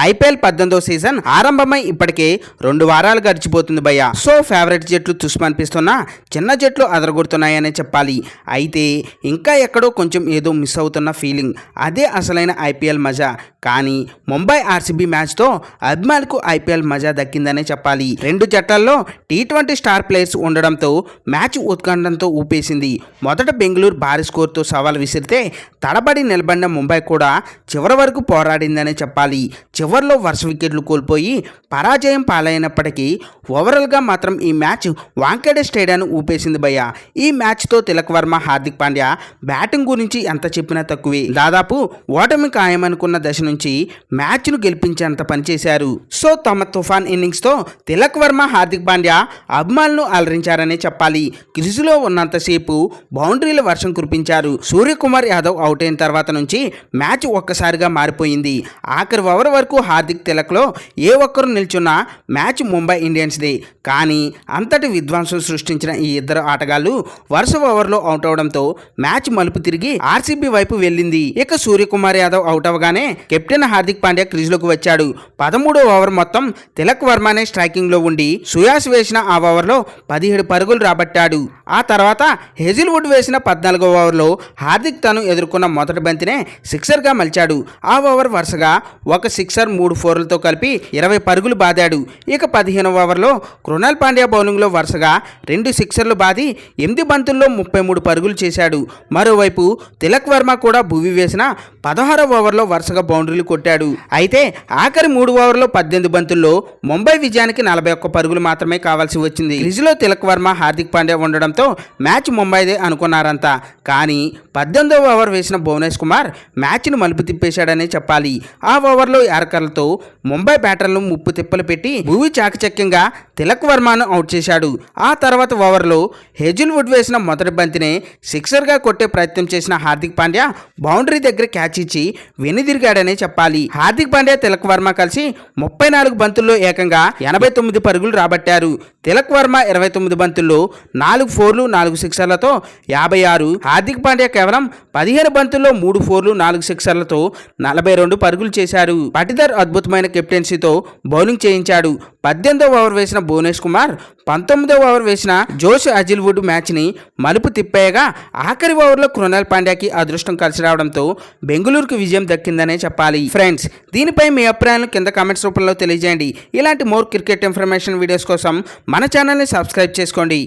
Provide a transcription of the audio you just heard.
IPL 18వ season ఆరంభమై ఇప్పటికే 2 వారాలు గడిచిపోతుంది భయ్య. సో ఫేవరెట్ జట్లు తుస్మనిపిస్తున్నా చిన్న జట్లు అదరగొడుతున్నాయనే చెప్పాలి. అయితే ఇంకా ఎక్కడో కొంచెం ఏదో మిస్ అవుతున్న ఫీలింగ్. అదే అసలైన ఐపీఎల్ మజా. కానీ ముంబై ఆర్సీబీ మ్యాచ్తో అభిమానులకు ఐపీఎల్ మజా దక్కిందనే చెప్పాలి. రెండు జట్టాల్లో టీ20 స్టార్ ప్లేయర్స్ ఉండడంతో మ్యాచ్ ఉత్కంఠంతో ఊపేసింది. మొదట బెంగళూరు భారీ స్కోర్తో సవాల్ విసిరితే తడబడి నిలబడిన ముంబై కూడా చివరి వరకు పోరాడిందనే చెప్పాలి. చివర్లో వరుస వికెట్లు కోల్పోయి పరాజయం పాలైనప్పటికీ ఓవరాల్గా మాత్రం ఈ మ్యాచ్ వాంఖేడే స్టేడియాన్ని ఊపేసింది భయ్య. ఈ మ్యాచ్తో తిలక్ వర్మ, హార్దిక్ పాండ్యా బ్యాటింగ్ గురించి ఎంత చెప్పినా తక్కువే. దాదాపు ఓటమి ఖాయమనుకున్న దశ నుంచి మ్యాచ్ను గెలిపించేంత పనిచేశారు. సో తమ తుఫాన్ ఇన్నింగ్స్తో తిలక్ వర్మ, హార్దిక్ పాండ్యా అభిమానులను అలరించారనే చెప్పాలి. క్రీజులో ఉన్నంతసేపు బౌండరీల వర్షం కురిపించారు. సూర్యకుమార్ యాదవ్ అవుట్ అయిన తర్వాత నుంచి మ్యాచ్ ఒక్కసారిగా మారిపోయింది. ఆఖరి ఓవర్ వరకు హార్దిక్, తిలక్లో ఏ ఒక్కరు నిల్చున్నా మ్యాచ్ ముంబై ఇండియన్స్దే. కానీ అంతటి విధ్వంసం సృష్టించిన ఈ ఇద్దరు ఆటగాళ్లు వరుస ఓవర్లో అవుట్ అవడంతో మ్యాచ్ మలుపు తిరిగి ఆర్సీబీ వైపు వెళ్ళింది. ఇక సూర్యకుమార్ యాదవ్ అవుట్ అవగానే కెప్టెన్ హార్దిక్ పాండ్యా క్రీజ్లోకి వచ్చాడు. 13వ ఓవర్ మొత్తం తిలక్ వర్మనే స్ట్రైకింగ్లో ఉండి సుయాస్ వేసిన ఆ ఓవర్లో 17 పరుగులు రాబట్టాడు. ఆ తర్వాత హెజిల్వుడ్ వేసిన 14వ ఓవర్లో హార్దిక్ తను ఎదుర్కొన్న మొదటి బంతినే సిక్సర్గా మలిచాడు. ఆ ఓవర్ వరుసగా ఒక సిక్సర్, 3 ఫోర్లతో కలిపి 20 పరుగులు బాదాడు. ఇక 15వ ఓవర్లో కృణాల్ పాండ్యా బౌలింగ్లో వరుసగా 2 సిక్సర్లు బాది 8 బంతుల్లో 33 పరుగులు చేశాడు. మరోవైపు తిలక్ వర్మ కూడా భువి వేసిన 16వ ఓవర్లో వరుసగా బౌండరీలు కొట్టాడు. అయితే ఆఖరి 3 ఓవర్లో 18 బంతుల్లో ముంబై విజయానికి 41 పరుగులు మాత్రమే కావాల్సి వచ్చింది. క్రీజులో తిలక్ వర్మ, హార్దిక్ పాండ్యా ఉండడంతో మ్యాచ్ ముంబైదే అనుకున్నారంతా. కానీ 18వ ఓవర్ వేసిన భువనేశ్వర్ కుమార్ మ్యాచ్ను మలుపు తిప్పేశాడనే చెప్పాలి. ఆ ఓవర్లో యార్కర్లతో ముంబై బ్యాటర్లను ముప్పు తిప్పలు పెట్టి భువి చాకచక్యంగా తిలక్ వర్మను అవుట్ చేశాడు. ఆ తర్వాత ఓవర్లో హెజిల్వుడ్ వేసిన మొదటి బంతినే సిక్సర్గా కొట్టే ప్రయత్నం చేసిన హార్దిక్ పాండ్యా బౌండరీ దగ్గర క్యాచ్ ఇచ్చి వెనుదిరిగాడనే చెప్పాలి. హార్దిక్ పాండ్యా, తిలక్ వర్మ కలిసి 34 బంతుల్లో ఏకంగా 89 పరుగులు రాబట్టారు. తిలక్ వర్మ 29 బంతుల్లో 4 ఫోర్లు, 4 సిక్సర్లతో 56, హార్దిక్ పాండ్యా కేవలం 15 బంతుల్లో 3 ఫోర్లు, 4 సిక్సర్లతో 42 పరుగులు చేశారు. పటిదర్ అద్భుతమైన కెప్టెన్సీతో బౌలింగ్ చేయించాడు. 18వ ఓవర్ వేసిన భువనేశ్వర్ కుమార్, 19వ ఓవర్ వేసిన జోష్ హజిల్వుడ్ మ్యాచ్ని మలుపు తిప్పేయగా ఆఖరి ఓవర్లో కృణాల్ పాండ్యాకి అదృష్టం కలిసి రావడంతో బెంగళూరుకు విజయం దక్కిందనే చెప్పాలి. ఫ్రెండ్స్, దీనిపై మీ అభిప్రాయాలను కింద కామెంట్స్ రూపంలో తెలియజేయండి. ఇలాంటి మోర్ క్రికెట్ ఇన్ఫర్మేషన్ వీడియోస్ కోసం మన ఛానల్ని సబ్స్క్రైబ్ చేసుకోండి.